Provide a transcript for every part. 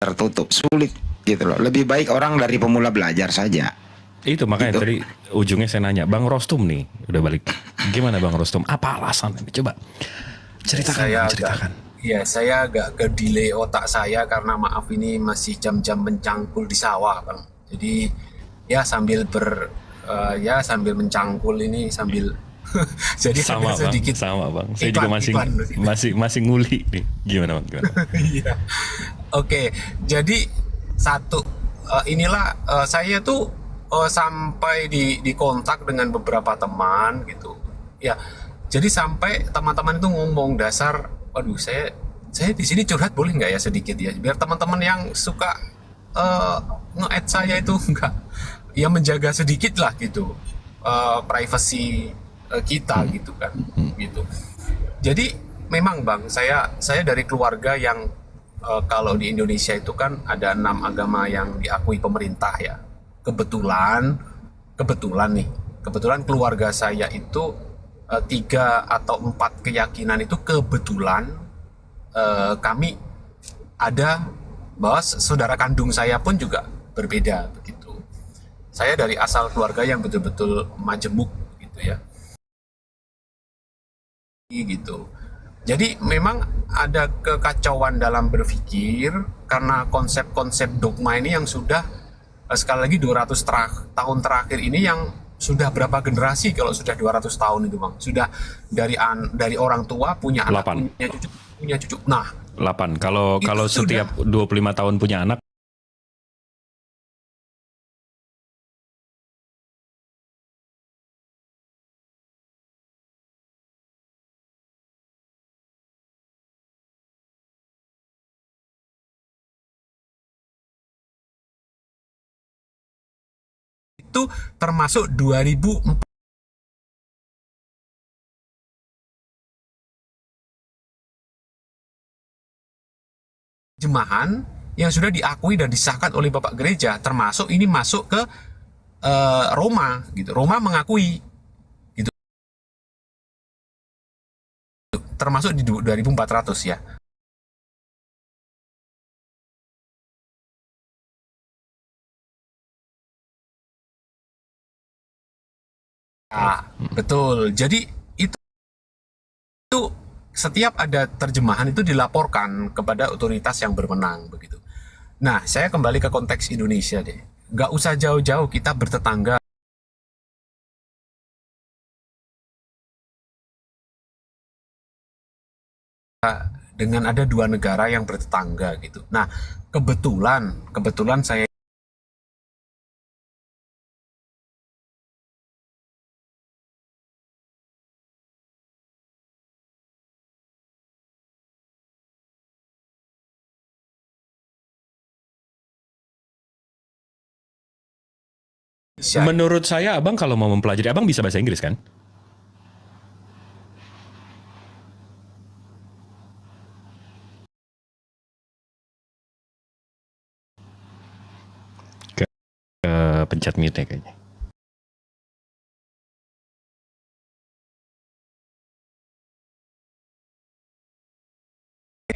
tertutup, sulit gitu loh. Lebih baik orang dari pemula belajar saja. Itu makanya Gitu. tadi ujungnya saya nanya, Bang Rostum nih udah balik. Gimana Bang Rostum? Apa alasan? Coba Ya, ceritakan Bang, ceritakan. saya agak ke delay otak saya karena maaf ini masih jam-jam mencangkul di sawah, Bang. Jadi ya sambil mencangkul ini sambil jadi Sama agak Bang, sedikit sama Bang. Saya juga masih iklan. masih nguli nih. Gimana Bang? Gimana? Iya. Oke, jadi satu inilah saya tuh sampai di kontak dengan beberapa teman gitu. Ya, jadi sampai teman-teman itu ngomong dasar, waduh saya di sini curhat boleh nggak ya sedikit ya, biar teman-teman yang suka eh, nge-add saya itu nggak, ya menjaga sedikit lah gitu privacy kita gitu kan, gitu. Jadi memang Bang, saya dari keluarga yang kalau di Indonesia itu kan ada 6 agama yang diakui pemerintah ya. Kebetulan, kebetulan keluarga saya itu 3 atau 4 keyakinan itu kebetulan kami ada, bahwa saudara kandung saya pun juga berbeda begitu. Saya dari asal keluarga yang betul-betul majemuk gitu ya, gitu. Jadi memang ada kekacauan dalam berpikir karena konsep-konsep dogma ini yang sudah sekali lagi 200 tahun terakhir ini, yang sudah berapa generasi kalau sudah 200 tahun itu Bang. Sudah dari orang tua punya anak, 8. punya cucu, punya cucu. Nah, 8. Kalau itu kalau sudah setiap 25 tahun punya anak, itu termasuk 2004 jemahan yang sudah diakui dan disahkan oleh Bapak Gereja, termasuk ini masuk ke Roma gitu. Roma mengakui gitu, termasuk di 2400 ya. Nah, betul. Jadi itu setiap ada terjemahan itu dilaporkan kepada otoritas yang berwenang begitu. Nah, saya kembali ke konteks Indonesia deh. Nggak usah jauh-jauh, kita bertetangga dengan ada 2 negara yang bertetangga gitu. Nah, kebetulan saya menurut saya Abang kalau mau mempelajari, Abang bisa bahasa Inggris kan? Ke, pencet mute kayaknya.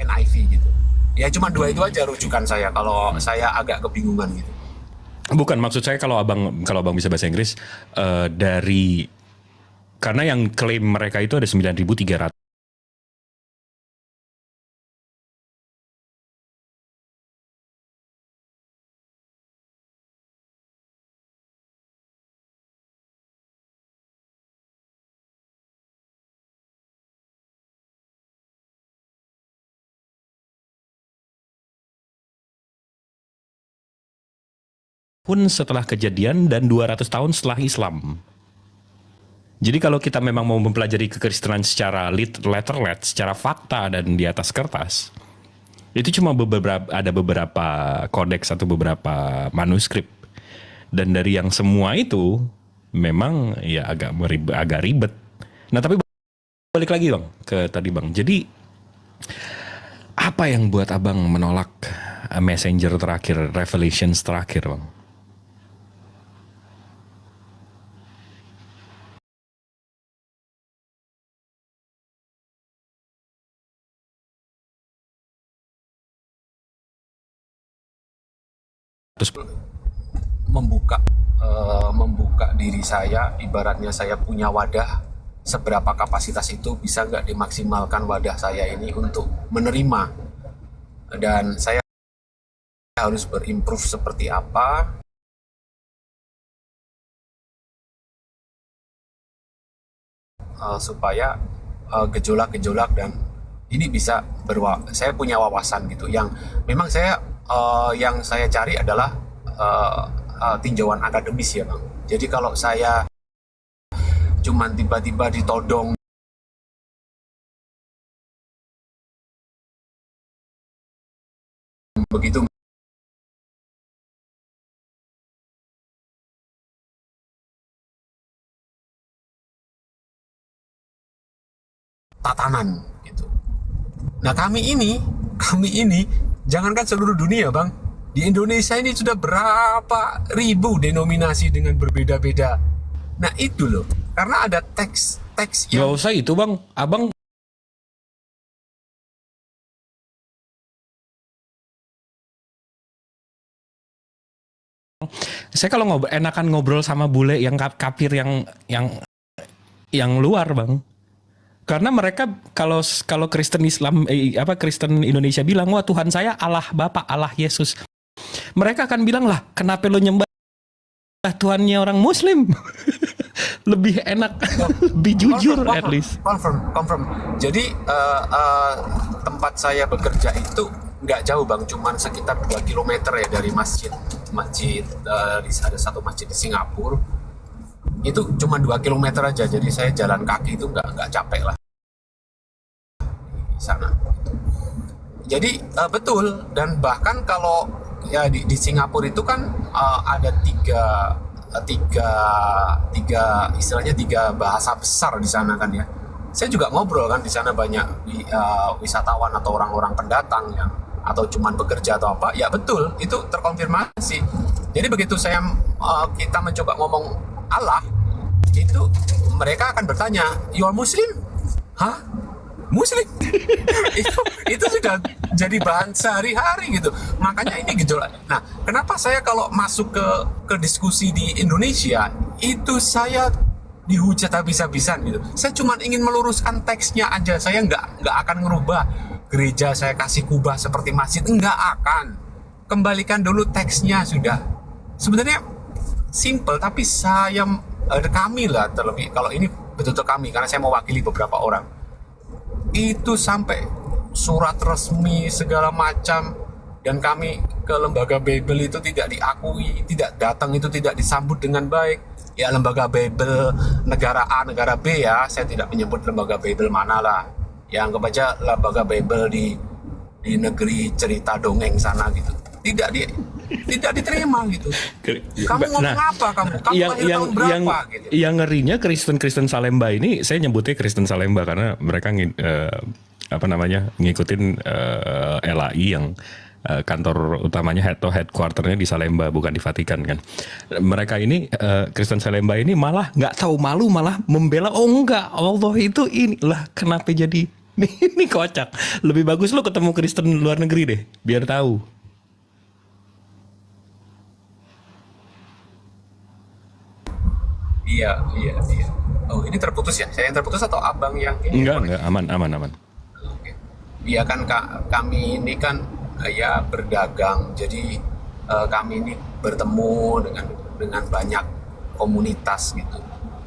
NIV gitu. Ya cuma 2 itu aja rujukan saya kalau saya agak kebingungan gitu. Bukan, maksud saya kalau abang bisa bahasa Inggris, dari karena yang klaim mereka itu ada 9.300. Pun setelah kejadian dan 200 tahun setelah Islam. Jadi kalau kita memang mau mempelajari kekristenan secara letterlet, secara fakta dan di atas kertas, itu cuma ada beberapa kodeks atau beberapa manuskrip. Dan dari yang semua itu memang ya agak ribet. Nah, tapi balik lagi Bang ke tadi Bang. Jadi apa yang buat Abang menolak Messenger terakhir, Revelations terakhir Bang? membuka diri saya, ibaratnya saya punya wadah, seberapa kapasitas itu bisa nggak dimaksimalkan wadah saya ini untuk menerima, dan saya harus berimprove seperti apa supaya gejolak-gejolak dan ini bisa saya punya wawasan gitu, yang memang yang saya cari adalah tinjauan akademis ya Bang. Jadi kalau saya cuman tiba-tiba ditodong begitu tatanan gitu. Nah kami ini jangankan seluruh dunia Bang, di Indonesia ini sudah berapa ribu denominasi dengan berbeda-beda. Nah itu loh, karena ada teks Gak yang usah itu bang, abang saya kalau enakan ngobrol sama bule yang kafir yang luar bang. Karena mereka kalau Kristen Islam Kristen Indonesia bilang wah Tuhan saya Allah Bapa, Allah Yesus. Mereka akan bilang lah kenapa lo nyembah Tuhannya orang Muslim? Lebih enak, lebih jujur at least. Confirm. Jadi tempat saya bekerja itu nggak jauh Bang, cuman sekitar 2 km ya dari masjid. Ada satu masjid di Singapura. Itu cuma 2 km aja, jadi saya jalan kaki itu nggak capek lah di sana. Jadi betul, dan bahkan kalau ya di Singapura itu kan ada istilahnya 3 bahasa besar di sana kan ya. Saya juga ngobrol kan di sana banyak wisatawan atau orang-orang pendatang yang atau cuman bekerja atau apa. Ya betul, itu terkonfirmasi. Jadi begitu kita mencoba ngomong Allah, itu mereka akan bertanya, "You are Muslim?" Hah? Muslim? itu sudah jadi bahan sehari-hari gitu. Makanya ini gejolak. Nah, kenapa saya kalau masuk ke diskusi di Indonesia itu saya dihujat habis-habisan gitu. Saya cuma ingin meluruskan teksnya aja. Saya nggak akan ngerubah gereja saya kasih kubah seperti masjid. Nggak akan. Kembalikan dulu teksnya sudah. Sebenarnya simple, tapi kami lah terlebih, kalau ini betul-betul kami karena saya mewakili beberapa orang, itu sampai surat resmi segala macam, dan kami ke lembaga Bible itu tidak diakui, tidak datang itu tidak disambut dengan baik. Ya lembaga Bible negara A, negara B ya, saya tidak menyebut lembaga Bible mana lah, ya anggap aja lembaga Bible di negeri cerita dongeng sana gitu, tidak diterima gitu. Kamu ngomong apa kamu lahir tahun berapa gitu. Yang ngerinya Kristen Salemba ini, saya nyebutnya Kristen Salemba karena mereka ngikutin LAI yang kantor utamanya headquarternya di Salemba, bukan di Vatikan kan. Mereka ini Kristen Salemba ini malah nggak tahu malu, malah membela. Oh enggak, Allah itu ini lah, kenapa jadi ini kocak. Lebih bagus lo ketemu Kristen luar negeri deh, biar tahu. Iya. Oh, ini terputus ya? Saya yang terputus atau abang yang ini? Enggak, aman. Oke. Iya kan kami ini kan ya berdagang. Jadi kami ini bertemu dengan banyak komunitas gitu.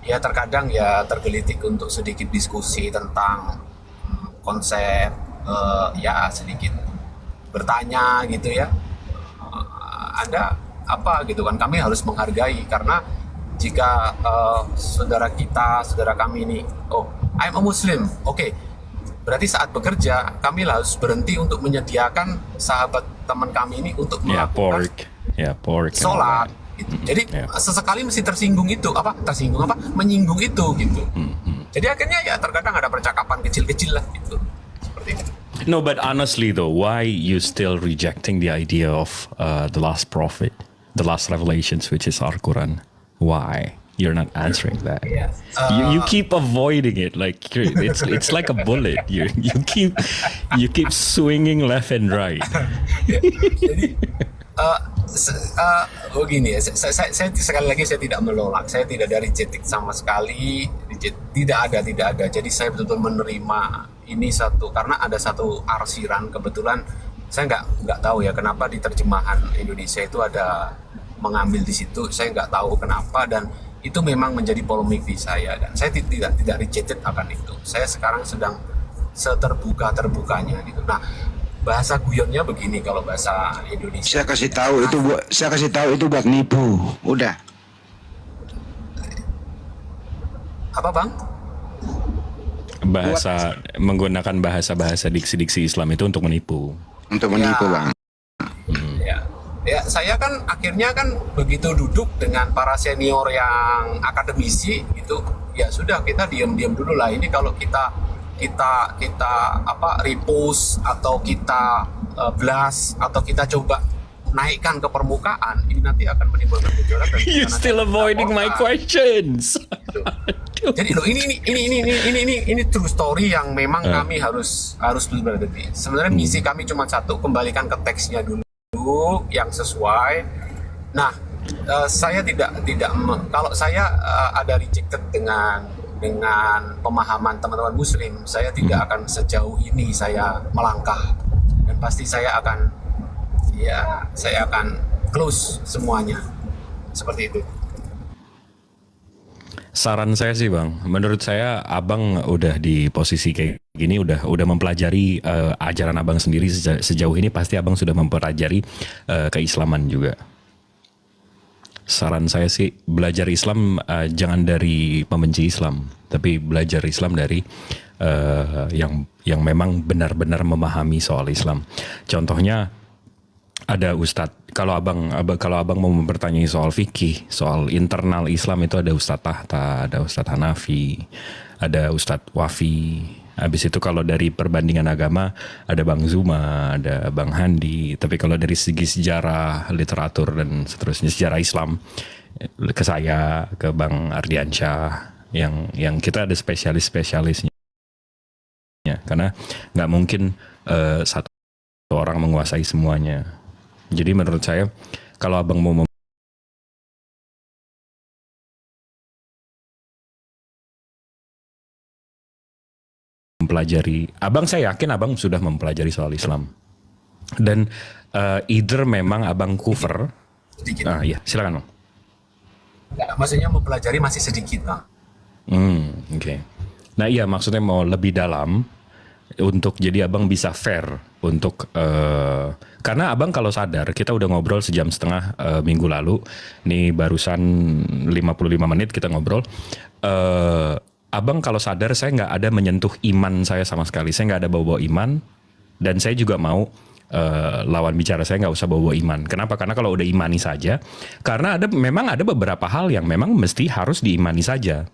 Ya terkadang ya tergelitik untuk sedikit diskusi tentang konsep, ya sedikit bertanya gitu ya. Anda apa gitu kan, kami harus menghargai, karena jika saudara kami ini, oh I'm a Muslim, oke, berarti saat bekerja kami harus berhenti untuk menyediakan sahabat teman kami ini untuk melakukan pork sholat gitu. Jadi sesekali mesti menyinggung itu gitu. Jadi akhirnya ya terkadang ada percakapan kecil-kecil lah gitu, seperti itu. No, but honestly though, why you still rejecting the idea of the last prophet, the last revelations, which is Al Quran? Why you're not answering that? You keep avoiding it, like it's like a bullet. You keep swinging left and right. Jadi Begini ya, saya sekali lagi saya tidak menolak, saya tidak ada rejected sama sekali, tidak ada. Jadi saya betul-betul menerima ini satu karena ada satu arsiran kebetulan saya nggak tahu ya kenapa di terjemahan Indonesia itu ada mengambil di situ, saya nggak tahu kenapa dan itu memang menjadi polemik di saya dan saya tidak rejected akan itu. Saya sekarang sedang seterbuka-terbukanya gitu. Nah, bahasa guyonnya begini kalau bahasa Indonesia. Saya kasih tahu itu buat nipu. Udah. Apa bang? Menggunakan bahasa diksi-diksi Islam itu untuk menipu. Untuk menipu, Ya, Bang. ya saya kan akhirnya kan begitu duduk dengan para senior yang akademisi gitu, ya sudah kita diam-diam dulu lah. Ini kalau kita kita kita apa repost atau kita blast atau kita coba naikkan ke permukaan, ini nanti akan menimbulkan gejolak dan You nanti still akan avoiding my dilaporkan. questions. Gitu. Jadi loh ini true story yang memang kami harus berhenti. Sebenarnya misi kami cuma satu, kembalikan ke teksnya dulu yang sesuai. Nah, saya kalau saya ada rejected dengan pemahaman teman-teman Muslim, saya tidak akan sejauh ini saya melangkah dan pasti saya akan close semuanya seperti itu. Saran saya sih bang, menurut saya abang udah di posisi kayak gini, udah mempelajari ajaran abang sendiri sejauh ini, pasti abang sudah mempelajari keislaman juga. Saran saya sih belajar Islam jangan dari pembenci Islam, tapi belajar Islam dari yang memang benar-benar memahami soal Islam. Contohnya ada ustadz, kalau abang mau mempertanyai soal fikih, soal internal Islam itu ada Ustadz Tahta, ada Ustadz Hanafi, ada Ustadz Wafi. Habis itu kalau dari perbandingan agama ada Bang Zuma, ada Bang Handi. Tapi kalau dari segi sejarah, literatur dan seterusnya sejarah Islam, ke saya, ke Bang Ardiansyah, yang kita ada spesialisnya. Karena nggak mungkin satu orang menguasai semuanya. Jadi menurut saya kalau abang mau mempelajari, saya yakin abang sudah mempelajari soal Islam. Dan either memang abang cover, Sedikit. ya silakan bang. Nggak, maksudnya mempelajari masih sedikit bang. Oke. Nah iya maksudnya mau lebih dalam untuk jadi abang bisa fair untuk karena abang kalau sadar kita udah ngobrol sejam setengah minggu lalu, nih barusan 55 menit kita ngobrol. Abang kalau sadar saya nggak ada menyentuh iman saya sama sekali, saya nggak ada bawa-bawa iman, dan saya juga mau lawan bicara saya nggak usah bawa-bawa iman. Kenapa? Karena kalau udah imani saja, karena memang ada beberapa hal yang memang mesti harus diimani saja.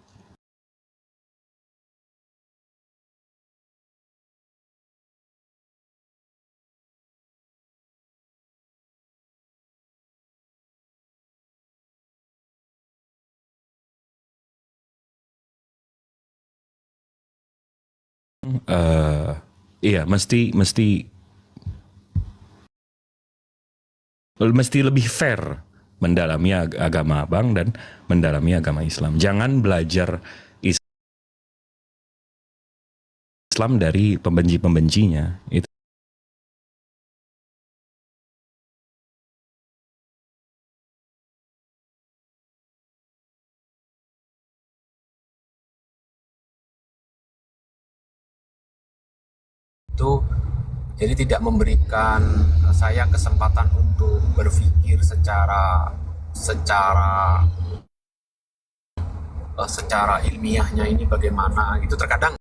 Iya, mesti lebih fair mendalami agama abang dan mendalami agama Islam. Jangan belajar Islam dari pembenci-pembencinya. Itu Jadi tidak memberikan saya kesempatan untuk berpikir secara ilmiahnya ini bagaimana gitu. Terkadang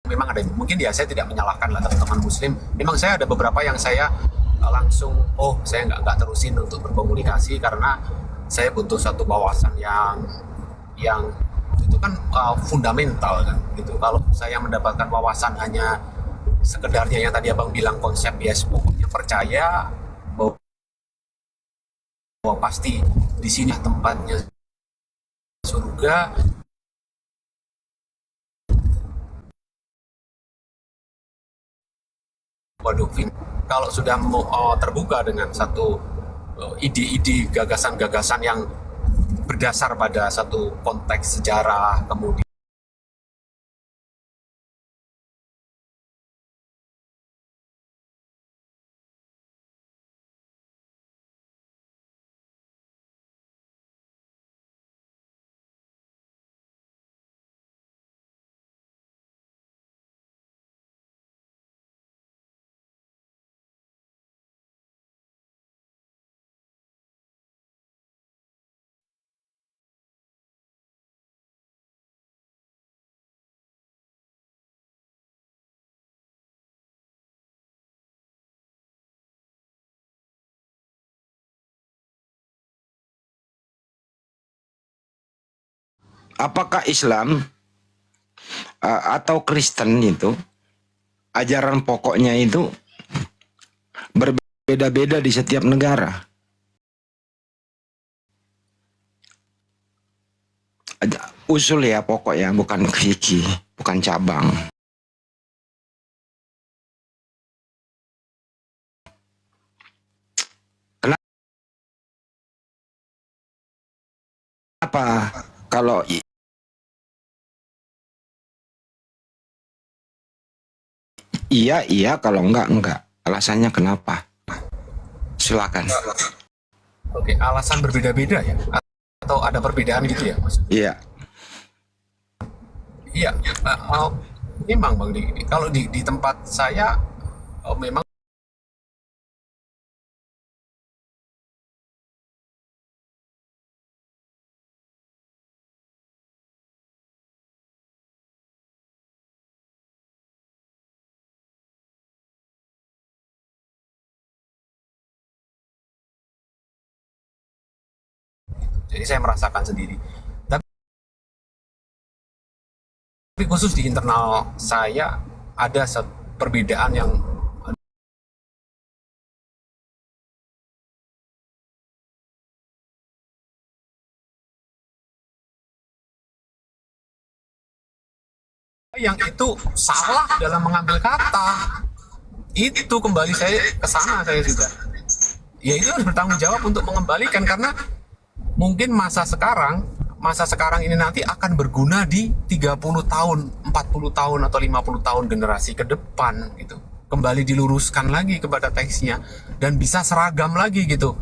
memang ada, mungkin ya saya tidak menyalahkan lah teman-teman Muslim. Memang saya ada beberapa yang saya langsung saya nggak terusin untuk berkomunikasi karena saya butuh satu wawasan yang itu kan fundamental kan gitu. Kalau saya mendapatkan wawasan hanya sekedarnya yang tadi abang bilang konsep pokoknya percaya bahwa pasti di sini tempatnya surga, waduh, kalau sudah terbuka dengan satu ide-ide, gagasan-gagasan yang berdasar pada satu konteks sejarah, kemudian Apakah Islam atau Kristen itu ajaran pokoknya itu berbeda-beda di setiap negara? Usul ya pokok ya, bukan fikih, bukan cabang. Kenapa kalau iya, kalau enggak. Alasannya kenapa? Silakan. oke, alasan berbeda-beda ya, atau ada perbedaan gitu ya, Mas? Iya. Iya, memang Bang, kalau di tempat saya memang jadi saya merasakan sendiri. Tapi khusus di internal saya ada perbedaan yang itu salah dalam mengambil kata. Itu kembali saya ke sana, saya sudah. Ya itu harus bertanggung jawab untuk mengembalikan, karena mungkin masa sekarang ini nanti akan berguna di 30 tahun, 40 tahun atau 50 tahun generasi ke depan gitu. Kembali diluruskan lagi kepada teksnya dan bisa seragam lagi gitu.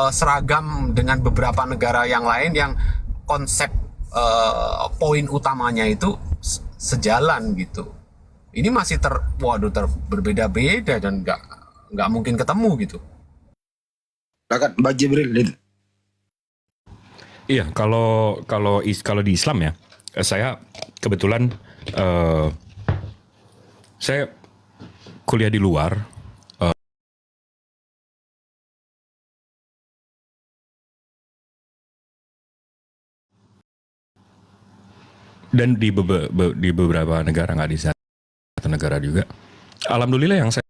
Seragam dengan beberapa negara yang lain yang konsep poin utamanya itu sejalan gitu. Ini masih berbeda-beda dan nggak mungkin ketemu gitu. Mbak Jibril. Iya, kalau di Islam ya, saya kebetulan saya kuliah di luar. Dan di beberapa negara, nggak di satu negara juga. Alhamdulillah yang saya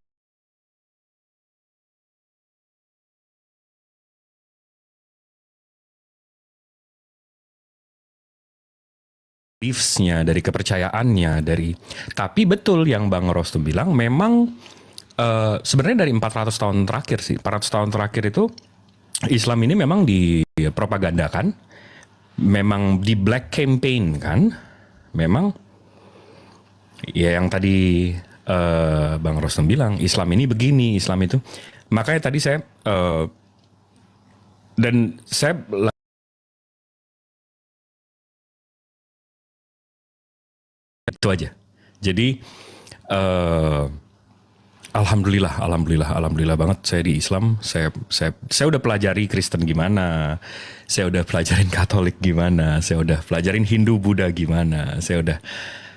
beliefs-nya, dari kepercayaannya, tapi betul yang Bang Rostum bilang, memang sebenarnya dari 400 tahun terakhir sih, 400 tahun terakhir itu Islam ini memang dipropagandakan, memang di black campaign kan, memang ya yang tadi Bang Rostum bilang, Islam ini begini, Islam itu. Makanya tadi saya itu aja. Jadi alhamdulillah banget saya di Islam. Saya udah pelajari Kristen gimana, saya udah pelajarin Katolik gimana, saya udah pelajarin Hindu, Buddha gimana,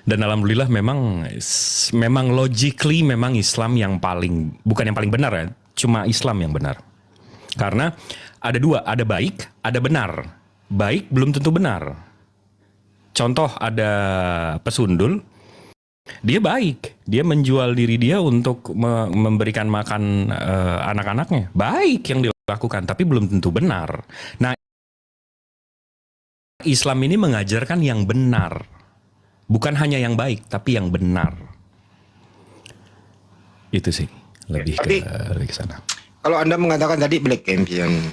dan alhamdulillah memang logically memang Islam yang bukan yang paling benar ya, cuma Islam yang benar. Karena ada dua, ada baik, ada benar. Baik belum tentu benar. Contoh, ada pesundul, dia baik, dia menjual diri dia untuk memberikan makan anak-anaknya, baik yang dilakukan, tapi belum tentu benar. Nah, Islam ini mengajarkan yang benar, bukan hanya yang baik, tapi yang benar. Itu sih Tapi lebih ke sana. kalau Anda mengatakan tadi black campaign,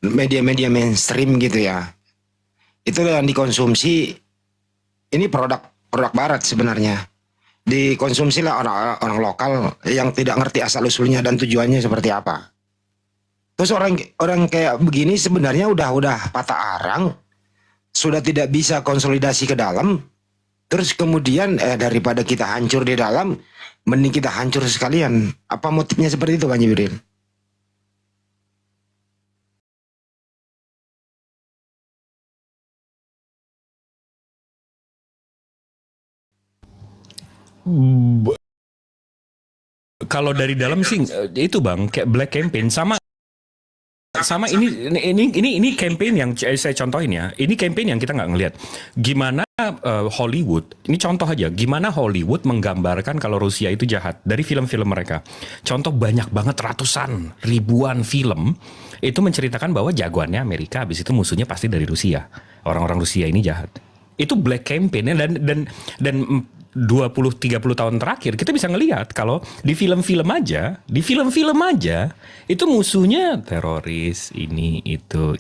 media-media mainstream gitu ya, itu yang dikonsumsi ini produk barat sebenarnya. Dikonsumsi lah orang lokal yang tidak ngerti asal usulnya dan tujuannya seperti apa. Terus orang orang kayak begini sebenarnya udah patah arang, sudah tidak bisa konsolidasi ke dalam. Terus kemudian daripada kita hancur di dalam, mending kita hancur sekalian. Apa motifnya seperti itu, Bang Jibril? Kalau dari dalam sih itu Bang, kayak black campaign sama sama ini campaign yang saya contohin ya. Ini campaign yang kita nggak ngelihat. Gimana Hollywood, ini contoh aja, gimana Hollywood menggambarkan kalau Rusia itu jahat dari film-film mereka. Contoh banyak banget ratusan, ribuan film itu menceritakan bahwa jagoannya Amerika, habis itu musuhnya pasti dari Rusia. Orang-orang Rusia ini jahat. Itu black campaign dan 20-30 tahun terakhir kita bisa ngelihat kalau di film-film aja itu musuhnya teroris ini itu.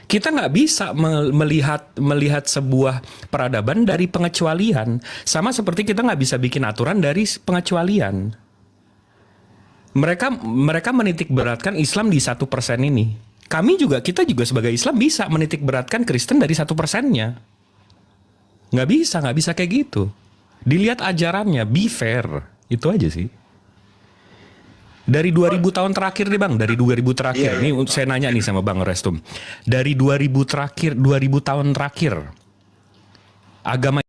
Kita nggak bisa melihat sebuah peradaban dari pengecualian, sama seperti kita nggak bisa bikin aturan dari pengecualian. Mereka menitik beratkan Islam di 1% ini. Kita juga sebagai Islam bisa menitik beratkan Kristen dari 1%-nya. Nggak bisa kayak gitu. Dilihat ajarannya, be fair. Itu aja sih. Dari 2000 tahun terakhir nih Bang, dari 2000 terakhir. Ini saya nanya nih sama Bang Restum. Dari 2000 tahun terakhir, agama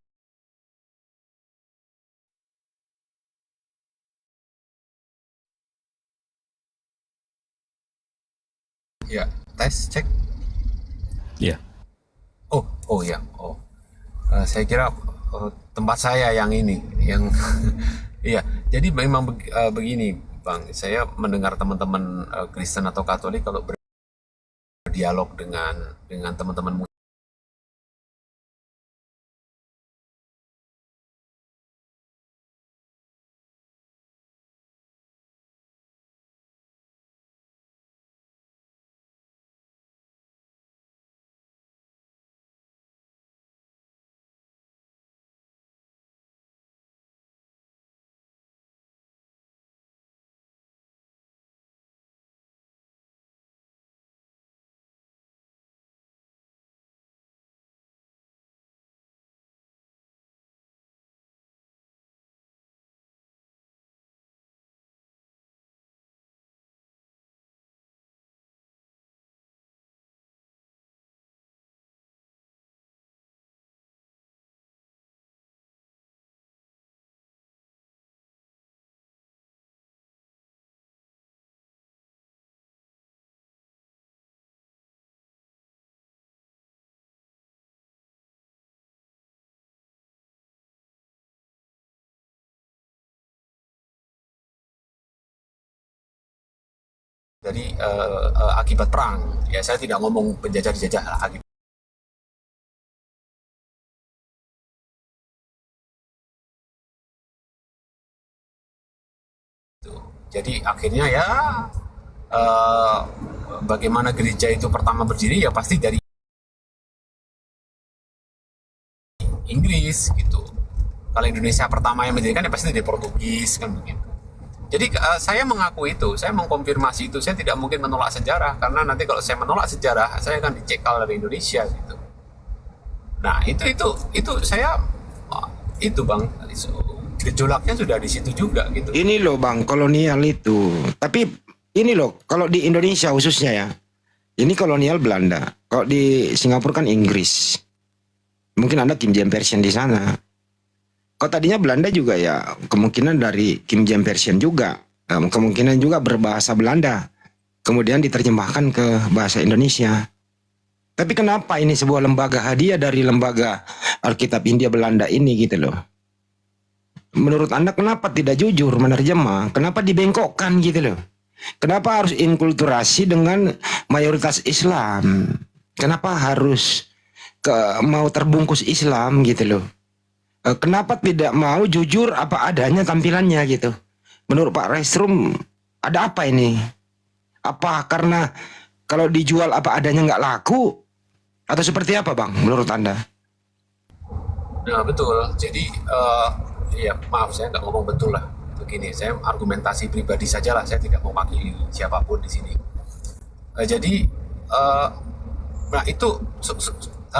Ya, tes cek. ya. Oh ya. Saya kira tempat saya yang ini, yang iya. Jadi memang begini, Bang. Saya mendengar teman-teman Kristen atau Katolik kalau berdialog dengan teman-teman dari akibat perang. Ya, saya tidak ngomong penjajah-dijajah lah, akibat. Jadi akhirnya ya bagaimana gereja itu pertama berdiri ya pasti dari Inggris gitu. Kalau Indonesia pertama yang mendirikan ya pasti dari Portugis kan begitu. Jadi saya mengaku itu, saya mengkonfirmasi itu. Saya tidak mungkin menolak sejarah karena nanti kalau saya menolak sejarah, saya akan dicekal dari Indonesia gitu. Nah itu saya itu Bang, gejolaknya sudah di situ juga gitu. Ini loh Bang, kolonial itu. Tapi ini loh, kalau di Indonesia khususnya ya, ini kolonial Belanda. Kalau di Singapura kan Inggris. Mungkin Anda Kim James Version di sana. Kalau tadinya Belanda juga ya, kemungkinan dari Kim James Version juga. Kemungkinan juga berbahasa Belanda. Kemudian diterjemahkan ke bahasa Indonesia. Tapi kenapa ini sebuah lembaga hadiah dari lembaga Alkitab Hindia Belanda ini gitu loh. Menurut Anda kenapa tidak jujur menerjemah? Kenapa dibengkokkan gitu loh? Kenapa harus inkulturasi dengan mayoritas Islam? Kenapa harus mau terbungkus Islam gitu loh? kenapa tidak mau jujur apa adanya tampilannya gitu. Menurut Pak Resrum ada apa ini? Apa karena kalau dijual apa adanya nggak laku atau seperti apa Bang menurut Anda? Nah, betul. Jadi, ya maaf saya nggak ngomong betul lah. Begini, saya argumentasi pribadi saja lah. Saya tidak mewakili siapapun di sini. Jadi, nah itu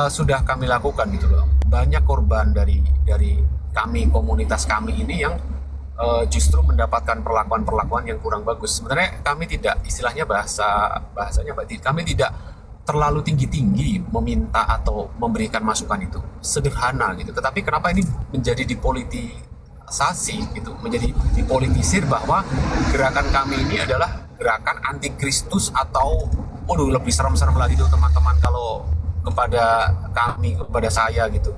sudah kami lakukan gitu loh. Banyak korban dari kami, komunitas kami ini yang justru mendapatkan perlakuan-perlakuan yang kurang bagus. Sebenarnya kami tidak, istilahnya bahasanya kami tidak terlalu tinggi-tinggi meminta atau memberikan masukan itu, sederhana gitu. Tetapi kenapa ini menjadi dipolitisasi gitu, menjadi dipolitisir bahwa gerakan kami ini adalah gerakan antikristus atau, waduh lebih serem-serem lagi tuh teman-teman kalau kepada kami, kepada saya gitu.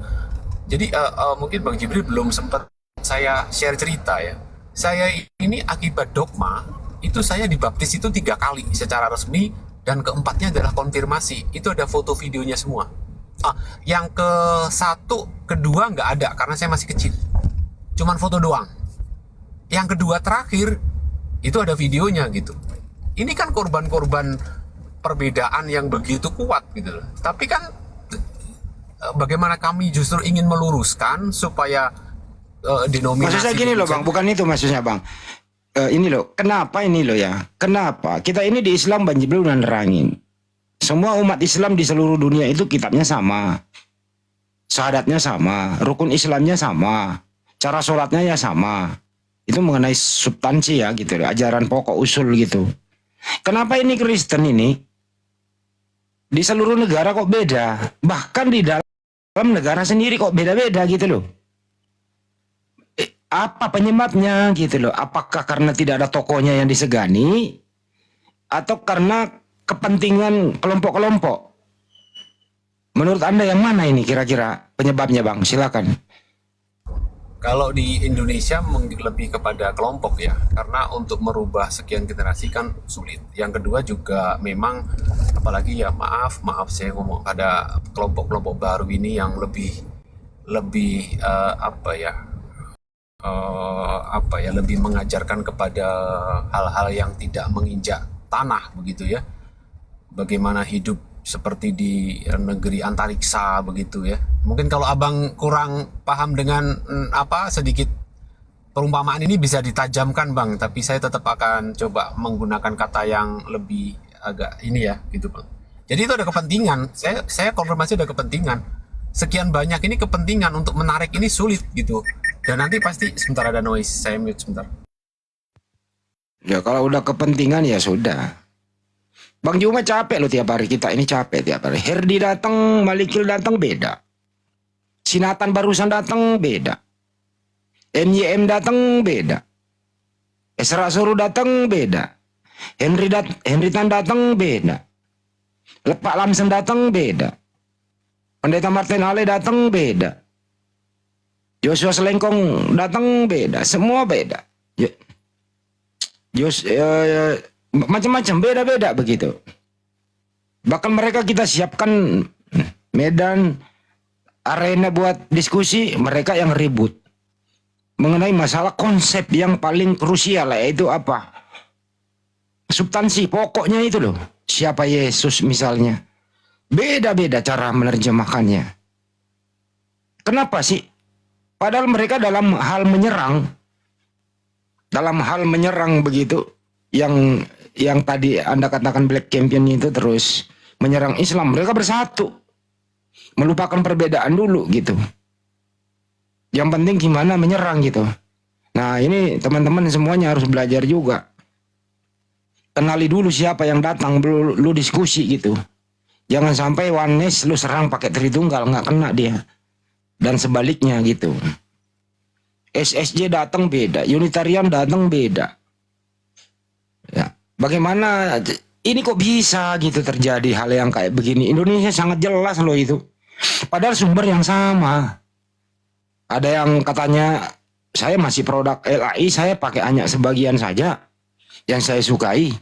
Jadi mungkin Bang Jibril belum sempat saya share cerita ya. Saya ini akibat dogma itu saya dibaptis itu 3 kali secara resmi, dan keempatnya adalah konfirmasi. Itu ada foto videonya semua. Yang ke satu, kedua nggak ada karena saya masih kecil. Cuman foto doang. Yang kedua terakhir itu ada videonya gitu. Ini kan korban-korban perbedaan yang begitu kuat gitu loh. Tapi kan bagaimana kami justru ingin meluruskan supaya denominasi. Maksud saya gini loh Bang, bukan itu maksudnya Bang. Ini loh, kenapa ini loh ya? Kenapa? Kita ini di Islam Bang Jibril udah nerangin. Semua umat Islam di seluruh dunia itu kitabnya sama. Syahadatnya sama, rukun Islamnya sama, cara sholatnya ya sama. Itu mengenai substansi ya gitu, ajaran pokok usul gitu. Kenapa ini Kristen ini di seluruh negara kok beda? Bahkan di dalam negara sendiri kok beda-beda gitu loh. Apa penyebabnya gitu loh? Apakah karena tidak ada tokohnya yang disegani atau karena kepentingan kelompok-kelompok? Menurut Anda yang mana ini kira-kira penyebabnya Bang? Silakan. Kalau di Indonesia lebih kepada kelompok ya, karena untuk merubah sekian generasi kan sulit. Yang kedua juga memang, apalagi ya maaf saya ngomong, ada kelompok-kelompok baru ini yang lebih lebih mengajarkan kepada hal-hal yang tidak menginjak tanah begitu ya. Bagaimana hidup seperti di negeri antariksa begitu ya. Mungkin kalau Abang kurang paham dengan sedikit perumpamaan ini bisa ditajamkan Bang, tapi saya tetap akan coba menggunakan kata yang lebih agak ini ya gitu Bang. Jadi itu ada kepentingan. Saya konfirmasi ada kepentingan. Sekian banyak ini kepentingan untuk menarik ini sulit gitu. Dan nanti pasti sebentar ada noise, saya mute sebentar. Ya kalau udah kepentingan ya sudah. Bang Juma capek loh tiap hari, kita ini capek tiap hari. Herdi datang, Malikil datang beda. Sinatan barusan datang beda. MYM datang beda. Esra Suruh datang beda. Henry Tan datang beda. Lepak Lamsen datang beda. Pendeta Martin Ale datang beda. Joshua Selengkong datang beda, semua beda. Macam-macam beda-beda begitu. Bahkan mereka kita siapkan medan arena buat diskusi, mereka yang ribut mengenai masalah konsep yang paling krusial, yaitu apa? Substansi pokoknya itu loh. Siapa Yesus misalnya? Beda-beda cara menerjemahkannya. Kenapa sih? Padahal mereka dalam hal menyerang begitu, yang tadi Anda katakan Black Campaign itu terus menyerang Islam, mereka bersatu, melupakan perbedaan dulu gitu. Yang penting gimana menyerang gitu. Nah ini teman-teman semuanya harus belajar juga. Kenali dulu siapa yang datang, lu diskusi gitu. Jangan sampai oneness lu serang pakai Tritunggal, nggak kena dia. Dan sebaliknya gitu. SSJ datang beda, Unitarian datang beda. Ya, bagaimana ini kok bisa gitu terjadi hal yang kayak begini? Indonesia sangat jelas loh itu. Padahal sumber yang sama. Ada yang katanya saya masih produk LAI, saya pakai hanya sebagian saja yang saya sukai.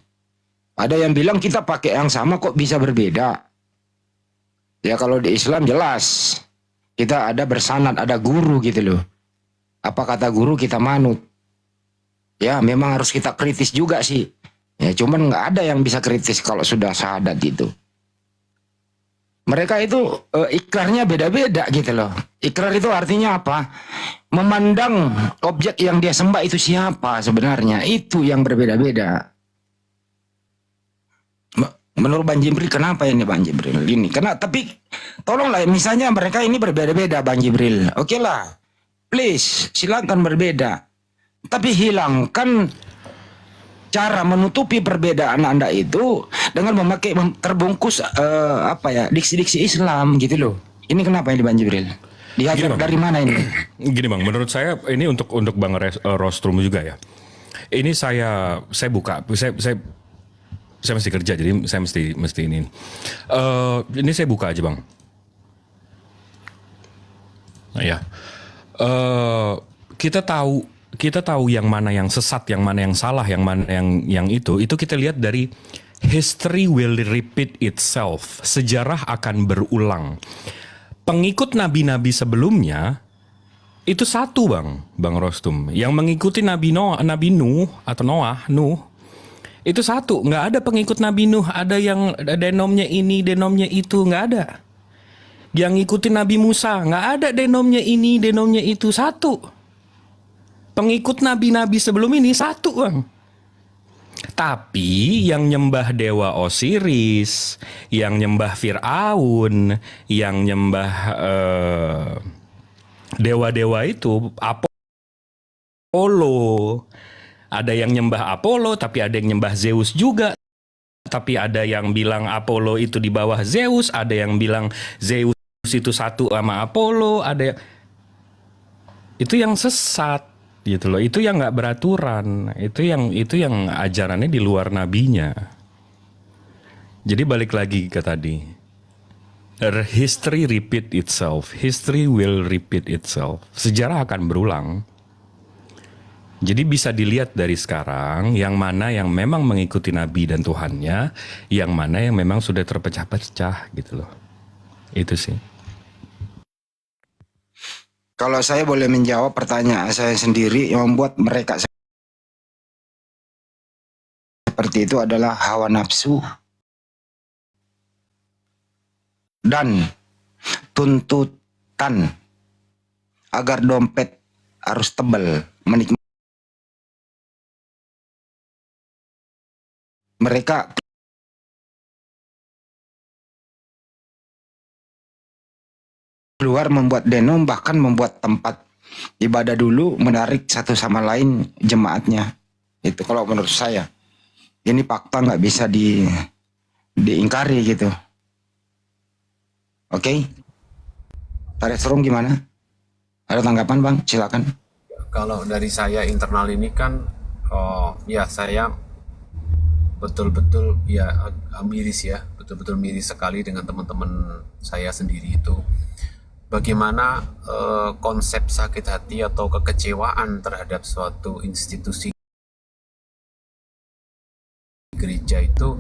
Ada yang bilang kita pakai yang sama kok bisa berbeda. Ya kalau di Islam jelas. Kita ada bersanad, ada guru gitu loh. Apa kata guru kita manut. Ya memang harus kita kritis juga sih. Ya cuman nggak ada yang bisa kritis kalau sudah syahadat itu. Mereka itu ikrarnya beda-beda gitu loh. Ikrar itu artinya apa? Memandang objek yang dia sembah itu siapa sebenarnya. Itu yang berbeda-beda. Menurut Bang Jibril, kenapa ini Bang Jibril? Ini karena tapi tolonglah misalnya mereka ini berbeda-beda Bang Jibril. Oke lah. Please, silakan berbeda. Tapi hilangkan cara menutupi perbedaan Anda itu dengan memakai terbungkus diksi-diksi Islam gitu loh. Ini kenapa ini Bang Jibril? Diajar dari mana ini? Gini Bang, menurut saya ini untuk Bang Rostrum juga ya. Ini saya buka, saya mesti kerja jadi saya mesti ini. Ini saya buka aja Bang. Nah, ya. Kita tahu yang mana yang sesat, yang mana yang salah, yang mana yang itu kita lihat dari history will repeat itself. Sejarah akan berulang. Pengikut nabi-nabi sebelumnya itu satu Bang Rostum. Yang mengikuti Nabi Nuh atau Nuh itu satu. Nggak ada pengikut Nabi Nuh ada yang denomnya ini, denomnya itu, nggak ada. Yang ngikutin Nabi Musa nggak ada denomnya ini, denomnya itu, satu. Pengikut nabi-nabi sebelum ini satu Bang. Tapi yang nyembah dewa Osiris, yang nyembah Fir'aun, yang nyembah dewa-dewa itu Apollo. Ada yang nyembah Apollo, tapi ada yang nyembah Zeus juga. Tapi ada yang bilang Apollo itu di bawah Zeus, ada yang bilang Zeus itu satu sama Apollo, itu yang sesat gitu loh. Itu yang nggak beraturan, itu yang ajarannya di luar nabinya. Jadi balik lagi ke tadi, history repeat itself, history will repeat itself. Sejarah akan berulang. Jadi bisa dilihat dari sekarang yang mana yang memang mengikuti Nabi dan Tuhannya, yang mana yang memang sudah terpecah-pecah gitu loh. Itu sih. Kalau saya boleh menjawab pertanyaan saya sendiri, yang membuat mereka seperti itu adalah hawa nafsu dan tuntutan agar dompet harus tebal, menikmati. Mereka keluar membuat denom, bahkan membuat tempat ibadah dulu, menarik satu sama lain jemaatnya. Itu kalau menurut saya. Ini fakta nggak bisa diingkari gitu. Oke? Tarik Serum gimana? Ada tanggapan Bang? Silakan. Kalau dari saya internal ini kan, ya saya betul-betul ya miris ya, betul-betul miris sekali dengan teman-teman saya sendiri itu. Bagaimana konsep sakit hati atau kekecewaan terhadap suatu institusi gereja itu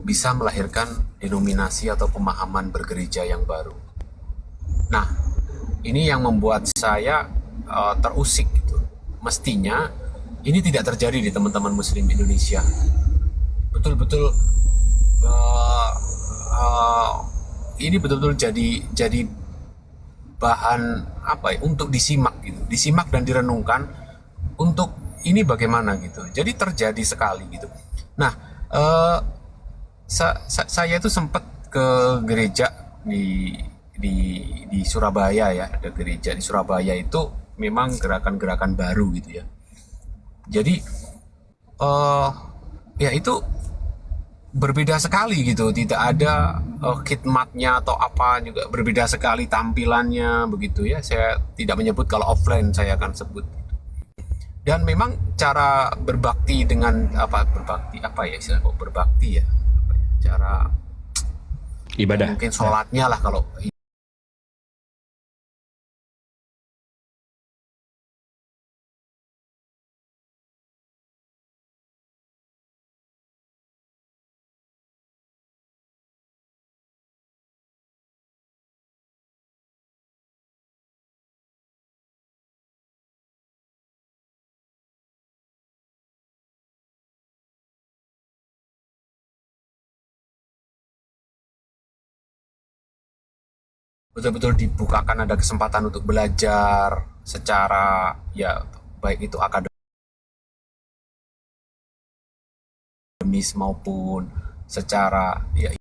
bisa melahirkan denominasi atau pemahaman bergereja yang baru. Nah, ini yang membuat saya terusik gitu. Mestinya ini tidak terjadi di teman-teman Muslim Indonesia. Betul-betul ini betul-betul jadi bahan apa ya, untuk disimak gitu, disimak dan direnungkan untuk ini bagaimana gitu. Jadi terjadi sekali gitu. Nah, saya itu sempat ke gereja di Surabaya ya, ada gereja di Surabaya itu memang gerakan-gerakan baru gitu ya. Jadi ya itu berbeda sekali gitu, tidak ada khidmatnya atau apa, juga berbeda sekali tampilannya begitu ya. Saya tidak menyebut, kalau offline saya akan sebut. Dan memang cara berbakti dengan berbakti apa ya istilah kok berbakti ya, cara Ibadah. mungkin sholatnya lah kalau betul-betul dibukakan ada kesempatan untuk belajar secara ya baik itu akademis maupun secara ya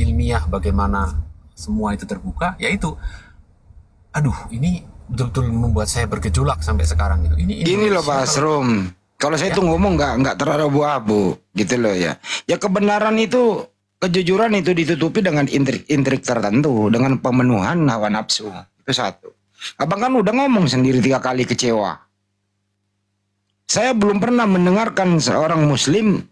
ilmiah, bagaimana semua itu terbuka, yaitu aduh ini betul-betul membuat saya bergejolak sampai sekarang gitu. Ini Gini loh Indonesia Pak Asrum, kalau saya ya, tuh ngomong nggak terlalu abu-abu gitu loh ya. Ya kebenaran itu, kejujuran itu ditutupi dengan intrik-intrik tertentu, dengan pemenuhan hawa nafsu. Itu satu. Abang kan udah ngomong sendiri 3 kali kecewa. Saya belum pernah mendengarkan seorang muslim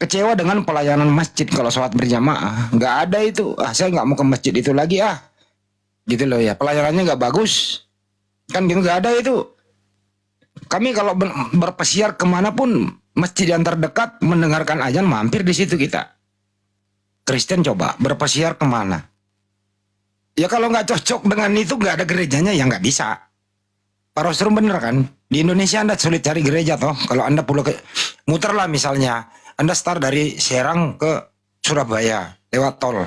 kecewa dengan pelayanan masjid kalau sholat berjamaah. Nggak ada itu. Saya nggak mau ke masjid itu lagi gitu loh ya. Pelayanannya nggak bagus. Kan gitu nggak ada itu. Kami kalau berpesiar kemanapun masjid yang terdekat mendengarkan azan mampir di situ kita. Kristen coba berpesiar kemana? Ya kalau nggak cocok dengan itu nggak ada gerejanya ya nggak bisa. Pak Rostrum bener kan? Di Indonesia Anda sulit cari gereja toh. Kalau Anda pulang muterlah misalnya. Anda start dari Serang ke Surabaya lewat tol.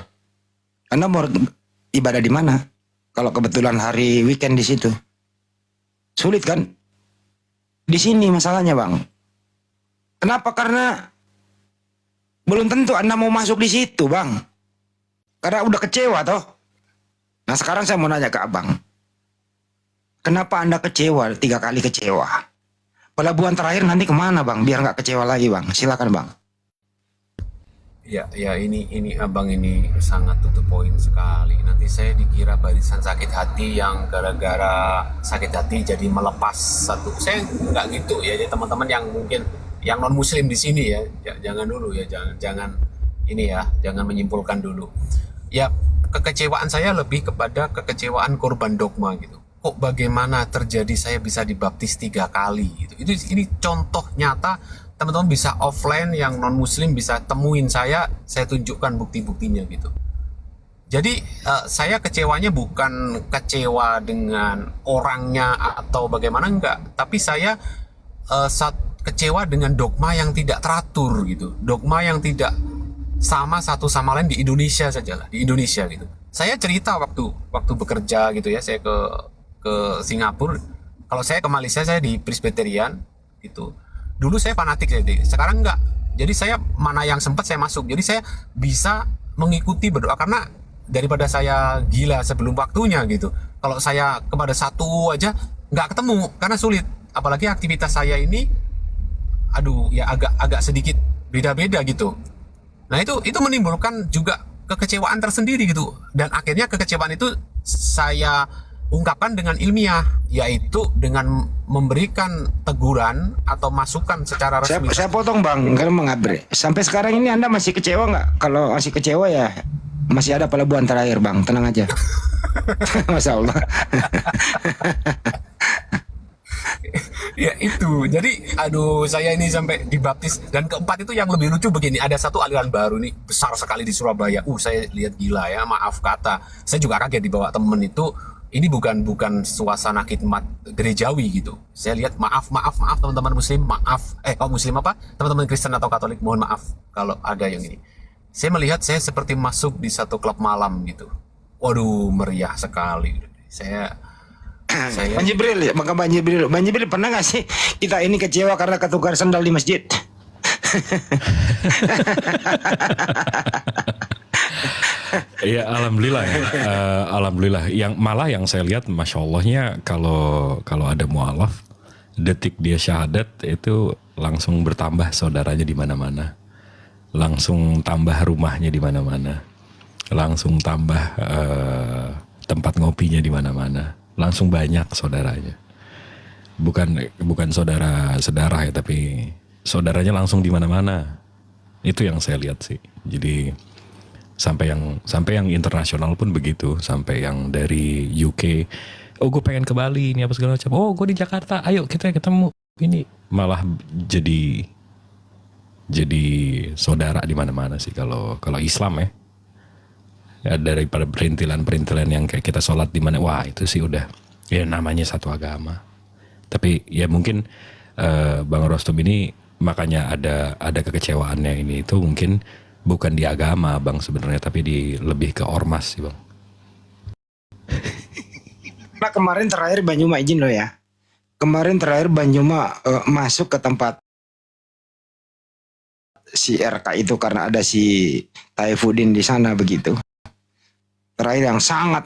Anda mau ibadah di mana? Kalau kebetulan hari weekend di situ. Sulit kan? Di sini masalahnya Bang. Kenapa? Karena belum tentu Anda mau masuk di situ Bang. Karena udah kecewa toh. Nah sekarang saya mau nanya ke Abang. Kenapa Anda kecewa 3 kali kecewa? Pelabuhan terakhir nanti kemana Bang? Biar nggak kecewa lagi Bang. Silakan Bang. ya ini abang ini sangat tutup poin sekali. Nanti saya dikira barisan sakit hati yang gara-gara sakit hati jadi melepas satu. Saya nggak gitu ya. Jadi teman-teman yang mungkin yang non muslim di sini ya, jangan dulu ya, jangan ini ya, jangan menyimpulkan dulu. Ya kekecewaan saya lebih kepada kekecewaan korban dogma gitu. Kok bagaimana terjadi saya bisa dibaptis 3 kali gitu. Ini contoh nyata, teman-teman bisa offline yang non muslim bisa temuin saya tunjukkan bukti-buktinya gitu. Jadi saya kecewanya bukan kecewa dengan orangnya atau bagaimana, enggak, tapi saya kecewa dengan dogma yang tidak teratur gitu, dogma yang tidak sama satu sama lain di Indonesia saja lah, di Indonesia gitu. Saya cerita waktu bekerja gitu ya, saya ke Singapura. Kalau saya ke Malaysia saya di Presbyterian gitu. Dulu saya fanatik jadi, sekarang enggak. Jadi saya mana yang sempat saya masuk. Jadi saya bisa mengikuti berdoa karena daripada saya gila sebelum waktunya gitu. Kalau saya kepada satu aja nggak ketemu karena sulit. Apalagi aktivitas saya ini, aduh ya agak sedikit beda-beda gitu. Nah itu menimbulkan juga kekecewaan tersendiri gitu. Dan akhirnya kekecewaan itu saya ungkapkan dengan ilmiah, yaitu dengan memberikan teguran atau masukan secara resmi. Saya potong Bang, kalau mengabre. Sampai sekarang ini Anda masih kecewa nggak? Kalau masih kecewa ya masih ada pelabuhan terakhir Bang, tenang aja. Masya Allah. Ya itu, jadi aduh saya ini sampai dibaptis. Dan keempat itu yang lebih lucu begini, ada satu aliran baru nih besar sekali di Surabaya. Saya lihat gila ya, maaf kata. Saya juga kaget dibawa temen itu. Ini bukan suasana khidmat gerejawi gitu. Saya lihat maaf teman-teman muslim, maaf. Kalau muslim apa? Teman-teman Kristen atau Katolik, mohon maaf kalau ada yang ini. Saya melihat saya seperti masuk di satu klub malam gitu. Waduh, meriah sekali. Saya Bang Jibril ya, Bang Jibril pernah nggak sih kita ini kecewa karena ketukar sandal di masjid? Ya alhamdulillah ya. Alhamdulillah. Yang saya lihat, masya Allahnya kalau ada mualaf, detik dia syahadat itu langsung bertambah saudaranya di mana-mana, langsung tambah rumahnya di mana-mana, langsung tambah tempat ngopinya di mana-mana, langsung banyak saudaranya. Bukan saudara ya, tapi saudaranya langsung di mana-mana. Itu yang saya lihat sih. Jadi sampai yang internasional pun begitu, sampai yang dari UK, oh gue pengen ke Bali ini apa segala macam, oh gue di Jakarta, ayo kita ketemu, ini malah jadi saudara di mana-mana sih kalau Islam ya, daripada perintilan yang kayak kita sholat di mana, wah itu sih udah ya namanya satu agama. Tapi ya mungkin Bang Rostom ini makanya ada kekecewaannya ini itu mungkin Bukan di agama bang sebenarnya, tapi lebih ke ormas sih bang. Nah kemarin terakhir Banyuma izin lo ya. Kemarin terakhir Banyuma masuk ke tempat si RK itu karena ada si Taifuddin di sana begitu. Terakhir yang sangat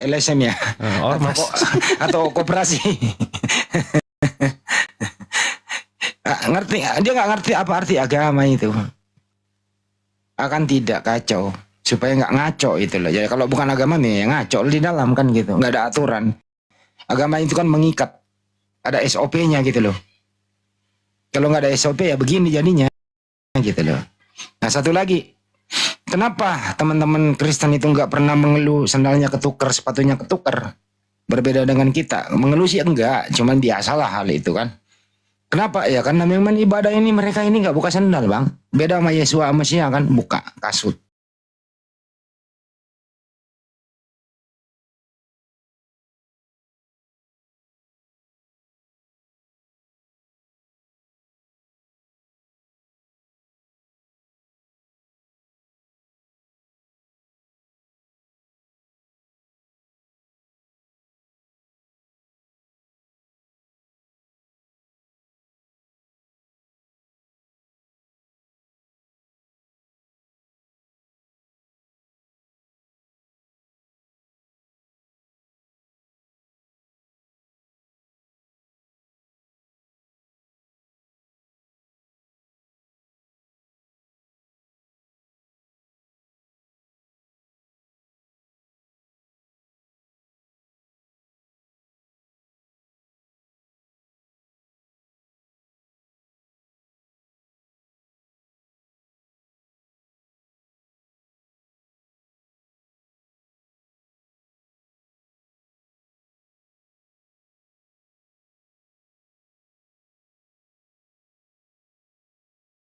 LSM ya, Ormas. atau koperasi. Ngerti? Dia nggak ngerti apa arti agama itu. Akan tidak kacau supaya nggak ngaco itu loh. Jadi kalau bukan agama nih ya ngaco di dalam kan gitu. Nggak ada aturan. Agama itu kan mengikat. Ada SOP-nya gitu loh. Kalau nggak ada SOP ya begini jadinya gitu loh. Nah satu lagi. Kenapa teman-teman Kristen itu nggak pernah mengeluh sandalnya ketukar, sepatunya ketukar? Berbeda dengan kita. Mengeluh sih enggak, cuman biasalah hal itu kan. Kenapa? Ya karena memang ibadah ini mereka ini nggak buka sandal bang. Beda sama Yesua sama Sia kan buka kasut.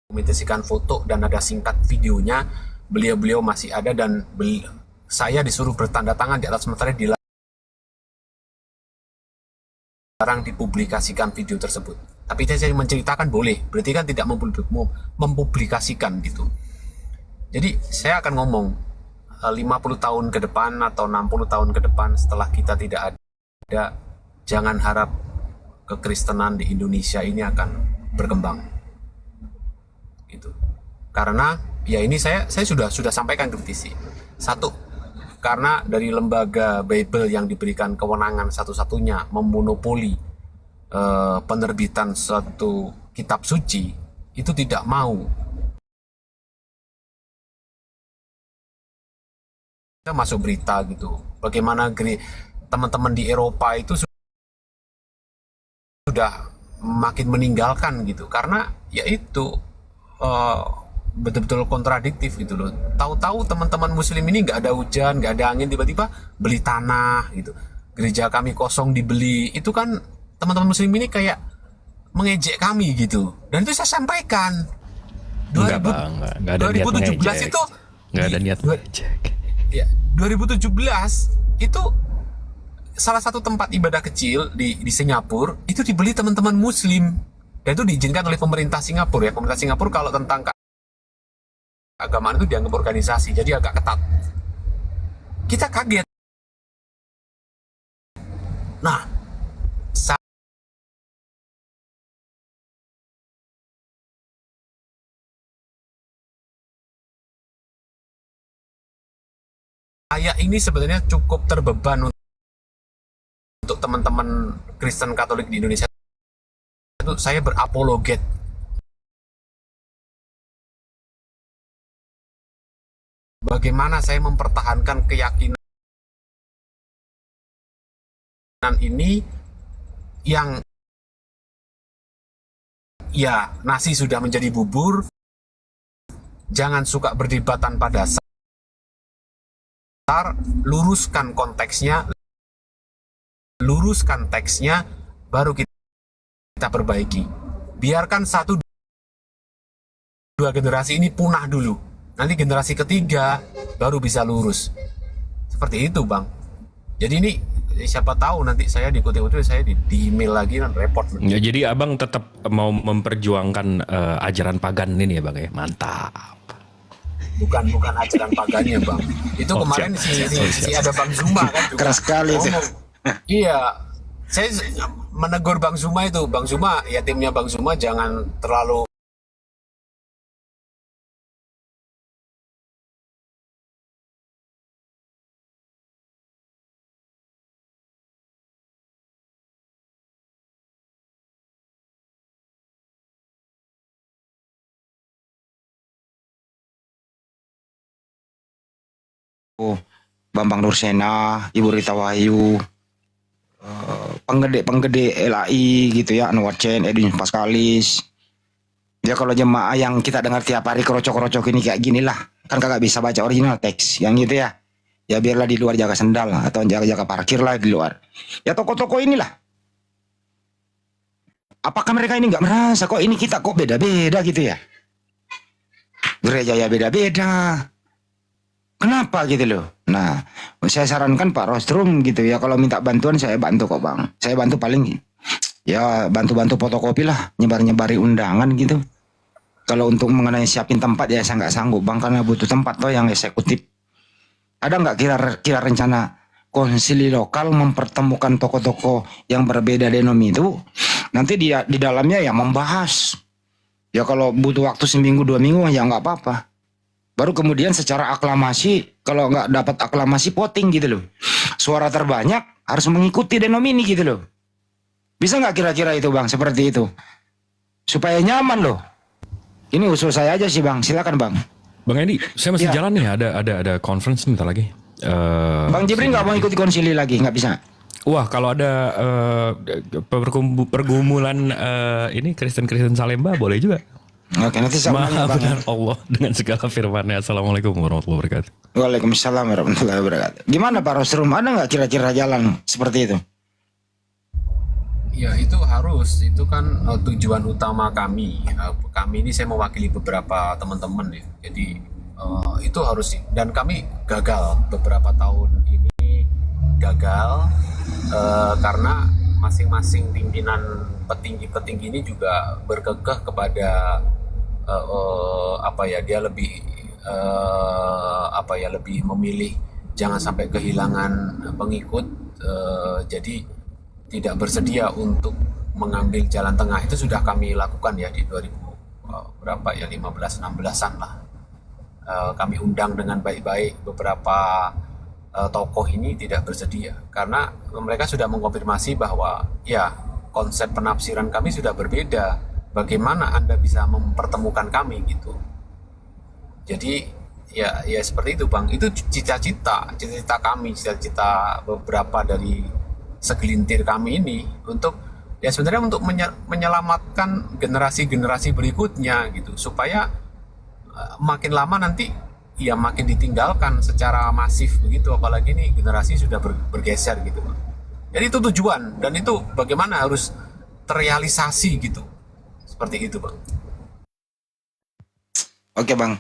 Dokumentasikan foto dan ada singkat videonya, beliau masih ada dan saya disuruh bertanda tangan di atas materai dilarang dipublikasikan video tersebut. Tapi saya menceritakan boleh, berarti kan tidak mempublikasikan gitu. Jadi saya akan ngomong 50 tahun ke depan atau 60 tahun ke depan setelah kita tidak ada, jangan harap kekristenan di Indonesia ini akan berkembang. Gitu. Karena ya ini saya sudah sampaikan kritisi. Satu, karena dari lembaga Bible yang diberikan kewenangan satu-satunya memonopoli penerbitan suatu kitab suci itu tidak mau. Kita masuk berita gitu. Bagaimana teman-teman di Eropa itu sudah makin meninggalkan gitu karena yaitu betul-betul kontradiktif gitu loh. Tahu-tahu teman-teman muslim ini nggak ada hujan, nggak ada angin, tiba-tiba beli tanah gitu. Gereja kami kosong dibeli. Itu kan teman-teman muslim ini kayak mengejek kami gitu. Dan itu saya sampaikan. Enggak bang, enggak ada 2017 niat itu nggak ada niat ngejek. Ya, 2017 itu salah satu tempat ibadah kecil di Singapura itu dibeli teman-teman muslim. Dan itu diizinkan oleh pemerintah Singapura ya. Pemerintah Singapura kalau tentang keagamaan itu dianggap organisasi, jadi agak ketat. Kita kaget. Nah, saya ini sebenarnya cukup terbeban untuk teman-teman Kristen Katolik di Indonesia. Itu saya berapologet bagaimana saya mempertahankan keyakinan ini yang ya nasi sudah menjadi bubur. Jangan suka berdebat tanpa dasar, luruskan konteksnya, baru kita perbaiki. Biarkan 1-2 generasi ini punah dulu. nanti generasi ketiga baru bisa lurus. Seperti itu Bang. Jadi ini siapa tahu nanti saya dikutip-kutip, saya di email lagi kan repot. Ya, jadi abang tetap mau memperjuangkan ajaran pagan ini ya bang ya, mantap. Bukan ajaran pagannya Bang. Itu Oh, kemarin siap. si ada Bang Zuma kan juga Keras sekali itu. ngomong. Iya, saya menegur Bang Zuma itu. Bang Zuma, ya timnya Bang Zuma jangan terlalu Bambang Nursena, Ibu Rita Wahyu, penggede LAI gitu ya, Anwar Chen, Edwin Paskalis. Ya kalau jemaah yang kita dengar tiap hari kerocok-kerocok ini kayak gini lah, kan kagak bisa baca original teks yang gitu ya. Ya biarlah di luar jaga sendal lah, atau jaga parkir lah di luar. Ya toko-toko inilah. Apakah mereka ini nggak merasa kok ini kita kok beda-beda gitu ya? Gereja ya beda-beda. Kenapa gitu loh? Nah, saya sarankan Pak Rostrum gitu ya, kalau minta bantuan saya bantu kok Bang. Saya bantu paling ya bantu-bantu fotokopi lah, nyebar-nyebari undangan gitu. Kalau untuk mengenai siapin tempat ya saya nggak sanggup Bang, karena butuh tempat toh yang eksekutif. Ada nggak kira rencana konsili lokal mempertemukan tokoh-tokoh yang berbeda denomi itu? Nanti dia di dalamnya ya membahas. Ya kalau butuh waktu seminggu 2 minggu ya nggak apa-apa. Baru kemudian secara aklamasi, kalau nggak dapat aklamasi voting gitu loh. Suara terbanyak harus mengikuti denomini gitu loh. Bisa nggak kira-kira itu Bang, seperti itu? Supaya nyaman loh. Ini usul saya aja sih Bang, silakan Bang. Bang Edi, saya masih Ya. jalan nih, ada conference bentar lagi. Bang Jibrin nggak mau ikuti konsili lagi, nggak bisa. Wah, kalau ada pergumulan ini Kristen Salemba boleh juga. Oke, nanti saya Maha tanya Bang. benar Allah dengan segala firman-Nya. Assalamualaikum warahmatullahi wabarakatuh. Waalaikumsalam warahmatullahi wabarakatuh. Gimana Pak Rostrum, ada nggak kira-kira jalan seperti itu? ya itu harus, itu kan tujuan utama kami. Kami ini saya mewakili beberapa teman-teman ya. Jadi itu harus, dan kami gagal beberapa tahun ini gagal karena masing-masing pimpinan petinggi-petinggi ini juga berkekeh kepada apa ya, dia lebih apa ya, lebih memilih jangan sampai kehilangan pengikut, jadi tidak bersedia untuk mengambil jalan tengah. Itu sudah kami lakukan ya di 2000 berapa ya, 15-16an lah. Kami undang dengan baik-baik beberapa tokoh ini, tidak bersedia karena mereka sudah mengkonfirmasi bahwa ya konsep penafsiran kami sudah berbeda. Bagaimana Anda bisa mempertemukan kami gitu? Jadi ya seperti itu Bang. Itu cita-cita kami, cita-cita beberapa dari segelintir kami ini untuk ya sebenarnya untuk menyelamatkan generasi-generasi berikutnya gitu, supaya makin lama nanti ya makin ditinggalkan secara masif begitu, apalagi nih generasi sudah bergeser gitu Bang. Jadi itu tujuan, dan itu bagaimana harus terrealisasi gitu. Seperti itu Bang. Oke Bang.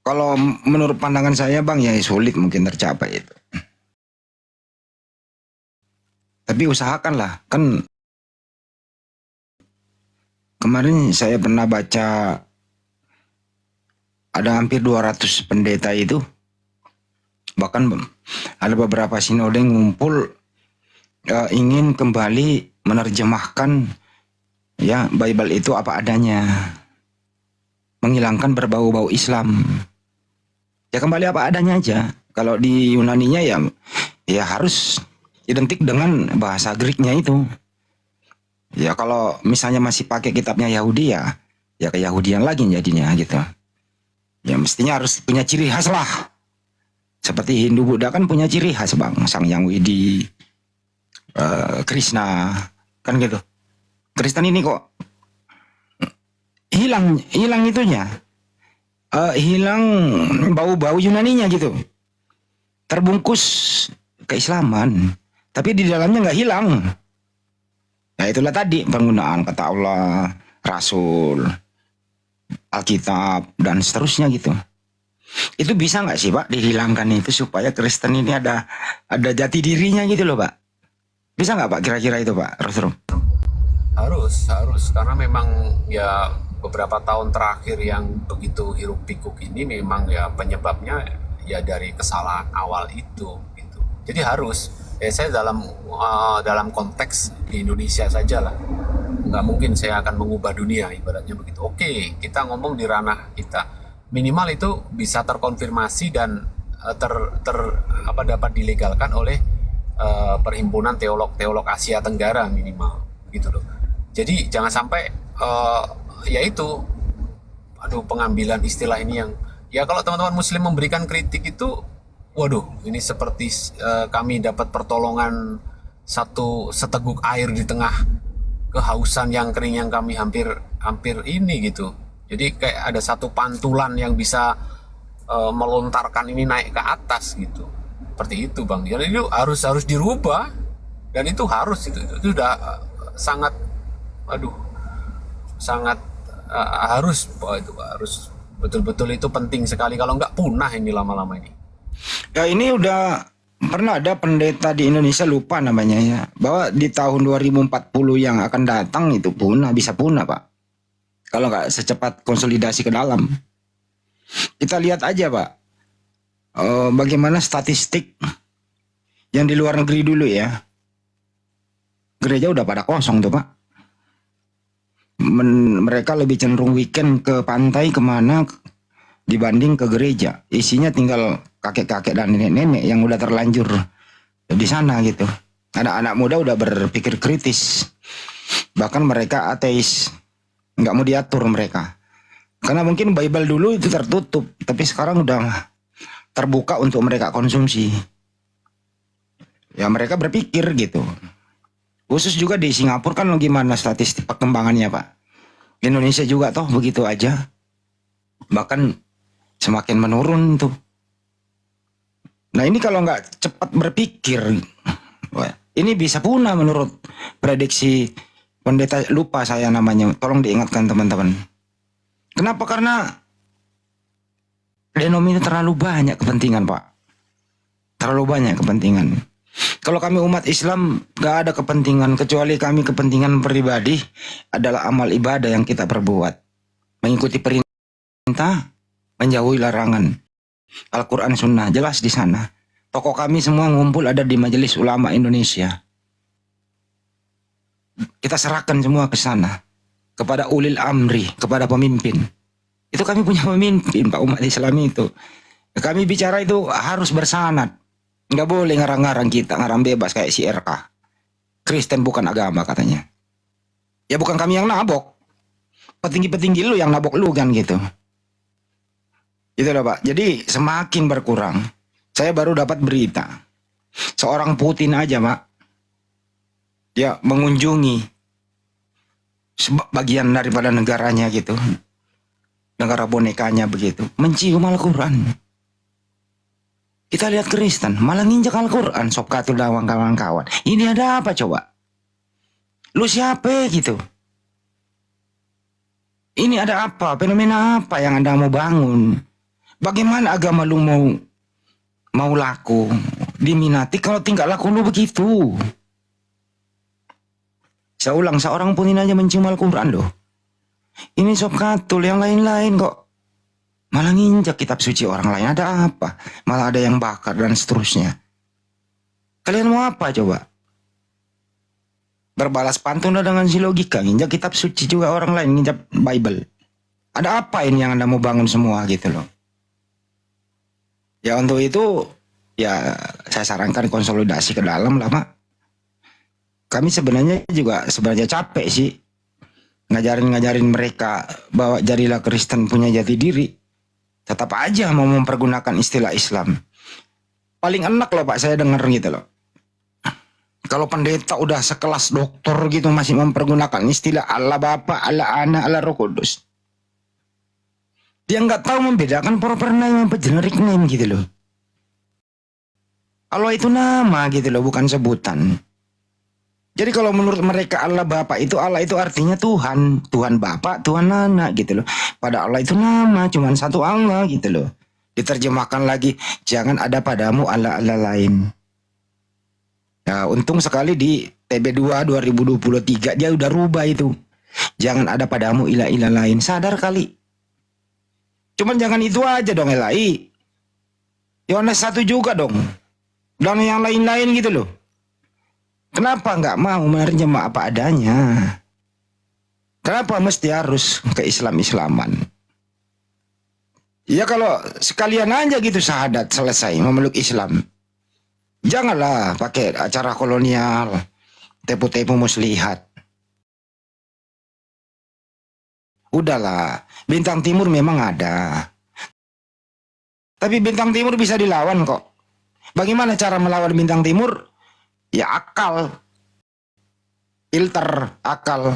Kalau menurut pandangan saya Bang ya sulit mungkin tercapai itu. Tapi usahakanlah, kan kemarin saya pernah baca ada hampir 200 pendeta itu. Bahkan ada beberapa sinode yang ngumpul ingin kembali menerjemahkan ya Bible itu apa adanya. Menghilangkan berbau-bau Islam. Ya kembali apa adanya aja. Kalau di Yunaninya ya harus identik dengan bahasa Greeknya itu. Ya kalau misalnya masih pakai kitabnya Yahudi ya keyahudian lagi jadinya gitu. Ya mestinya harus punya ciri khas lah. Seperti Hindu Buddha kan punya ciri khas Bang, Sang Yang Widi, Krishna, kan gitu. Kristen ini kok hilang itunya, hilang bau-bau Yunaninya gitu. Terbungkus keislaman, tapi di dalamnya nggak hilang. Ya itulah tadi penggunaan kata Allah, Rasul. Alkitab dan seterusnya gitu. Itu bisa nggak sih Pak dihilangkan itu supaya Kristen ini ada jati dirinya gitu loh Pak? Bisa nggak Pak kira-kira itu Pak Rosrum? Harus karena memang ya beberapa tahun terakhir yang begitu hiruk pikuk ini memang ya penyebabnya ya dari kesalahan awal itu gitu. Jadi harus saya dalam konteks di Indonesia saja lah, nggak mungkin saya akan mengubah dunia ibaratnya begitu. Oke, kita ngomong di ranah kita, minimal itu bisa terkonfirmasi dan dapat dilegalkan oleh perhimpunan teolog Asia Tenggara minimal gitu loh. Jadi jangan sampai ya itu, pengambilan istilah ini yang ya kalau teman-teman Muslim memberikan kritik itu, waduh, ini seperti kami dapat pertolongan satu seteguk air di tengah kehausan yang kering yang kami hampir ini gitu. Jadi kayak ada satu pantulan yang bisa melontarkan ini naik ke atas gitu. Seperti itu Bang. Jadi itu harus dirubah dan itu harus itu udah sangat sangat harus betul-betul itu penting sekali, kalau nggak punah ini lama-lama ini. Ya ini udah pernah ada pendeta di Indonesia, lupa namanya ya, bahwa di tahun 2040 yang akan datang itu bisa punah Pak. Kalau nggak secepat konsolidasi ke dalam. Kita lihat aja Pak, bagaimana statistik yang di luar negeri dulu ya. Gereja udah pada kosong tuh Pak. Mereka lebih cenderung weekend ke pantai kemana dibanding ke gereja. Isinya tinggal kakek-kakek dan nenek-nenek yang udah terlanjur di sana gitu. Anak-anak muda udah berpikir kritis, bahkan mereka ateis, nggak mau diatur mereka. Karena mungkin Bible dulu itu tertutup, tapi sekarang udah terbuka untuk mereka konsumsi. Ya mereka berpikir gitu. Khusus juga di Singapura kan gimana statistik perkembangannya Pak. Indonesia juga toh begitu aja. Bahkan semakin menurun tuh. Nah ini kalau nggak cepat berpikir, ini bisa punah menurut prediksi pendeta, lupa saya namanya. Tolong diingatkan teman-teman. Kenapa? Karena denominasi terlalu banyak kepentingan Pak. Terlalu banyak kepentingan. Kalau kami umat Islam gak ada kepentingan kecuali kami kepentingan pribadi adalah amal ibadah yang kita perbuat. Mengikuti perintah, menjauhi larangan. Al-Quran Sunnah jelas di sana. Tokoh kami semua ngumpul ada di Majelis Ulama Indonesia. Kita serahkan semua ke sana. Kepada ulil amri, kepada pemimpin. Itu kami punya pemimpin Pak, umat Islam itu. Kami bicara itu harus bersanad. Nggak boleh ngarang-ngarang, kita ngarang bebas kayak si RK. Kristen bukan agama katanya. Ya bukan kami yang nabok. Petinggi-petinggi lu yang nabok lu kan gitu. Gitu loh Pak. Jadi semakin berkurang. Saya baru dapat berita. Seorang Putin aja Pak. Dia mengunjungi bagian daripada negaranya gitu. Negara bonekanya begitu. Mencium Al-Quran. Kita lihat Kristen malah nginjak Al-Quran, sopkatul dawang kawan-kawan. Ini ada apa coba? Lu siapa gitu? Ini ada apa? Fenomena apa yang Anda mau bangun? Bagaimana agama lu mau laku, diminati kalau tingkah laku lu begitu? Saya ulang, seorang pun ini aja mencium Al-Quran loh. Ini sopkatul, yang lain-lain kok malah nginjak kitab suci orang lain. Ada apa? Malah ada yang bakar dan seterusnya. Kalian mau apa coba? Berbalas pantun dengan si logika. Nginjak kitab suci juga orang lain, nginjak Bible. Ada apa ini yang Anda mau bangun semua gitu loh. Ya untuk itu ya saya sarankan konsolidasi ke dalam lah Pak. Kami sebenarnya capek sih ngajarin mereka bahwa jadilah Kristen punya jati diri. Tetap aja mau mempergunakan istilah Islam. Paling enak loh Pak saya dengar gitu loh. Kalau pendeta udah sekelas doktor gitu masih mempergunakan istilah Allah Bapa, Allah Anak, Allah Roh Kudus. Dia nggak tahu membedakan proper name apa generic name gitu loh. Allah itu nama gitu loh, bukan sebutan. Jadi kalau menurut mereka Allah Bapa itu, Allah itu artinya Tuhan. Tuhan Bapa, Tuhan Anak gitu loh. Pada Allah itu nama, cuman satu Allah gitu loh. Diterjemahkan lagi, jangan ada padamu Allah-Allah lain. Ya, untung sekali di TB2 2023 dia udah rubah itu. Jangan ada padamu ilah-ilah lain. Sadar kali. Cuman jangan itu aja dong Elai. Yohanes 1 juga dong. Dan yang lain-lain gitu loh. Kenapa nggak mau menerjemah apa adanya? Kenapa mesti harus ke Islam-Islaman? Ya kalau sekalian aja gitu syahadat selesai memeluk Islam. Janganlah pakai acara kolonial, tepu-tepu muslihat. Udahlah, Bintang Timur memang ada. Tapi Bintang Timur bisa dilawan kok. Bagaimana cara melawan Bintang Timur? Ya akal. Filter akal.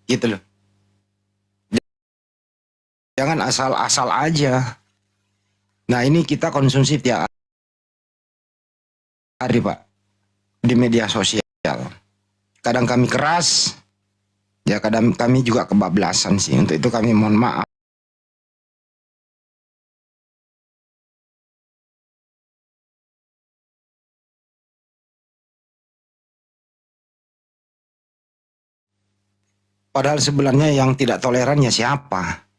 Gitu loh. Jangan asal-asal aja. Nah ini kita konsumsi tiap hari Pak. Di media sosial. Kadang kami keras. Ya kadang kami juga kebablasan sih. Untuk itu kami mohon maaf. Padahal sebenarnya yang tidak toleran ya siapa?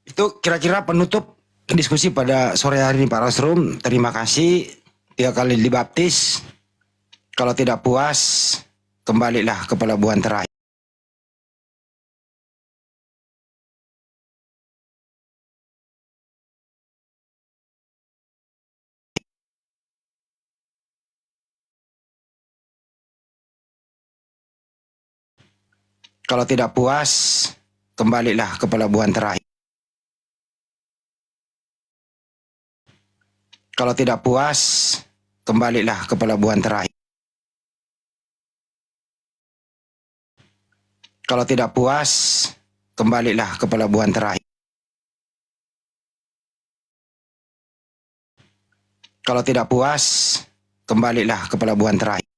Itu kira-kira penutup diskusi pada sore hari ini Pak Rosrum. Terima kasih. 3 kali dibaptis. Kalau tidak puas, kembalilah ke pelabuhan terakhir. Kalau tidak puas, kembalilah ke pelabuhan terakhir. Kalau tidak puas, kembalilah ke pelabuhan terakhir. Kalau tidak puas, kembalilah ke pelabuhan terakhir. Kalau tidak puas, kembalilah ke pelabuhan terakhir.